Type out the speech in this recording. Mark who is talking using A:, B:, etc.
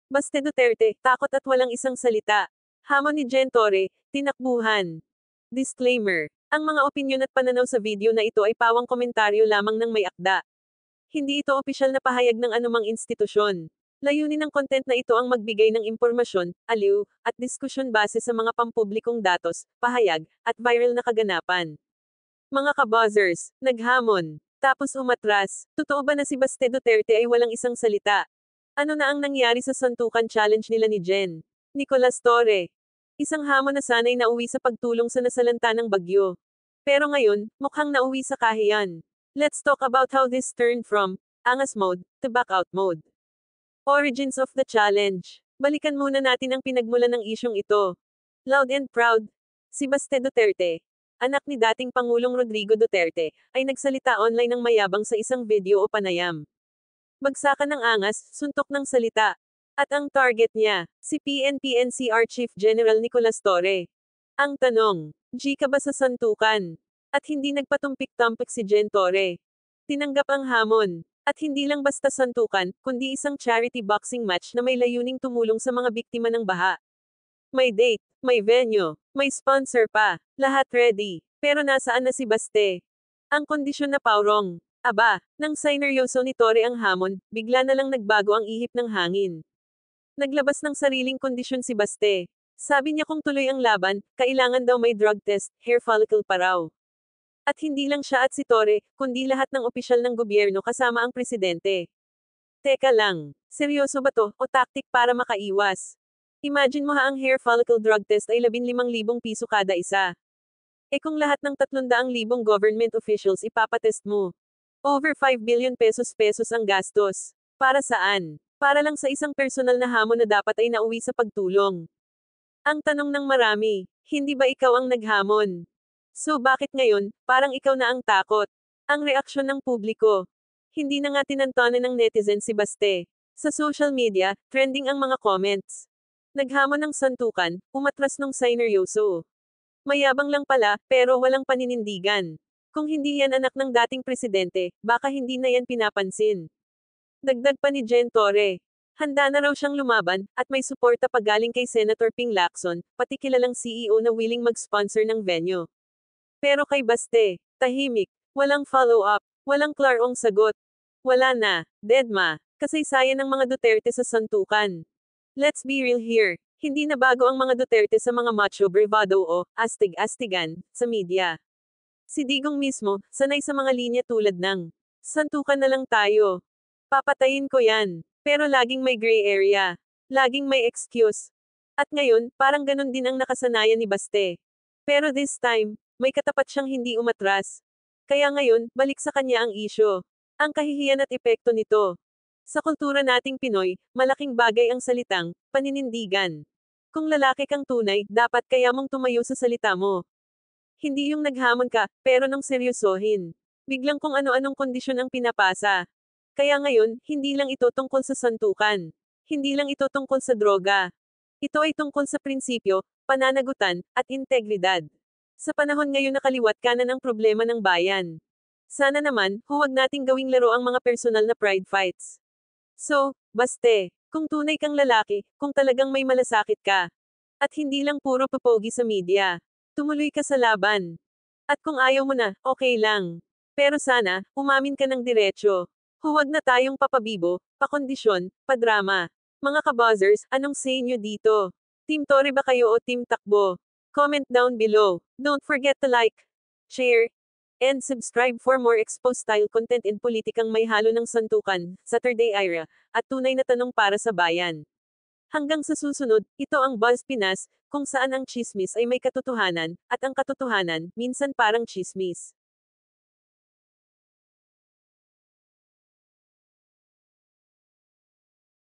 A: Baste Duterte, takot at walang isang salita. Hamon ni Jen Torre, tinakbuhan. Disclaimer. Ang mga opinyon at pananaw sa video na ito ay pawang komentaryo lamang ng may akda. Hindi ito opisyal na pahayag ng anumang institusyon. Layunin ng content na ito ang magbigay ng impormasyon, aliw, at diskusyon base sa mga pampublikong datos, pahayag, at viral na kaganapan. Mga kabuzzers, naghamon. Tapos umatras. Totoo ba na si Baste Duterte ay walang isang salita? Ano na ang nangyari sa Santukan Challenge nila ni Jen? Nicolas Torre. Isang hamon na sana'y nauwi sa pagtulong sa nasalanta ng bagyo. Pero ngayon, mukhang nauwi sa kahiyan. Let's talk about how this turned from angas mode to back out mode. Origins of the challenge. Balikan muna natin ang pinagmulan ng isyong ito. Loud and proud. Si Baste Duterte, anak ni dating Pangulong Rodrigo Duterte, ay nagsalita online ng mayabang sa isang video o panayam. Bagsakan ng angas, suntok ng salita. At ang target niya, si PNP-NCR Chief General Nicolas Torre. Ang tanong, G ka ba sa santukan? At hindi nagpatumpik-tampik si Jen Torre. Tinanggap ang hamon. At hindi lang basta santukan, kundi isang charity boxing match na may layuning tumulong sa mga biktima ng baha. May date, may venue, may sponsor pa, lahat ready. Pero nasaan na si Baste? Ang kondisyon na paurong. Aba, nang sineryoso ni Torre ang hamon, bigla na lang nagbago ang ihip ng hangin. Naglabas ng sariling kondisyon si Baste. Sabi niya kung tuloy ang laban, kailangan daw may drug test, hair follicle pa raw. At hindi lang siya at si Torre, kundi lahat ng opisyal ng gobyerno kasama ang presidente. Teka lang, seryoso ba to, o tactic para makaiwas? Imagine mo ha, ang hair follicle drug test ay 15,000 piso kada isa. E kung lahat ng 300,000 government officials ipapatest mo, over 5 billion pesos ang gastos. Para saan? Para lang sa isang personal na hamon na dapat ay nauwi sa pagtulong. Ang tanong ng marami, hindi ba ikaw ang naghamon? So bakit ngayon, parang ikaw na ang takot? Ang reaksyon ng publiko. Hindi na nga tinantanan ng netizen si Baste. Sa social media, trending ang mga comments. Naghamon ng santukan, umatras nung sineryoso. Mayabang lang pala, pero walang paninindigan. Kung hindi yan anak ng dating presidente, baka hindi na yan pinapansin. Dagdag pa ni Jen Torre. Handa na raw siyang lumaban, at may suporta pa galing kay Senator Ping Lacson, pati kilalang CEO na willing mag-sponsor ng venue. Pero kay Baste, tahimik, walang follow-up, walang klarong sagot. Wala na, deadma, kasaysayan ng mga Duterte sa santukan. Let's be real here, hindi na bago ang mga Duterte sa mga macho bravado o astig-astigan sa media. Si Digong mismo, sanay sa mga linya tulad ng, santukan na lang tayo. Papatayin ko yan. Pero laging may gray area. Laging may excuse. At ngayon, parang ganun din ang nakasanayan ni Baste. Pero this time, may katapat siyang hindi umatras. Kaya ngayon, balik sa kanya ang isyo. Ang kahihiyan at epekto nito. Sa kultura nating Pinoy, malaking bagay ang salitang, paninindigan. Kung lalaki kang tunay, dapat kaya mong tumayo sa salita mo. Hindi yung naghamon ka, pero nang seryosohin. Biglang kung ano-anong kondisyon ang pinapasa. Kaya ngayon, hindi lang ito tungkol sa santukan. Hindi lang ito tungkol sa droga. Ito ay tungkol sa prinsipyo, pananagutan, at integridad. Sa panahon ngayon na kaliwat kanan ang problema ng bayan. Sana naman, huwag nating gawing laro ang mga personal na pride fights. So, Baste, kung tunay kang lalaki, kung talagang may malasakit ka, at hindi lang puro papogi sa media, tumuloy ka sa laban. At kung ayaw mo na, okay lang. Pero sana, umamin ka ng diretsyo. Huwag na tayong papabibo, pakondisyon, padrama. Mga kabuzzers, anong say nyo dito? Team Torre ba kayo o Team Takbo? Comment down below. Don't forget to like, share, and subscribe for more exposed style content in politikang may halo ng santukan, Saturday Ira, at tunay na tanong para sa bayan. Hanggang sa susunod, ito ang Buzz Pinas, kung saan ang chismis ay may katotohanan, at ang katotohanan, minsan parang chismis.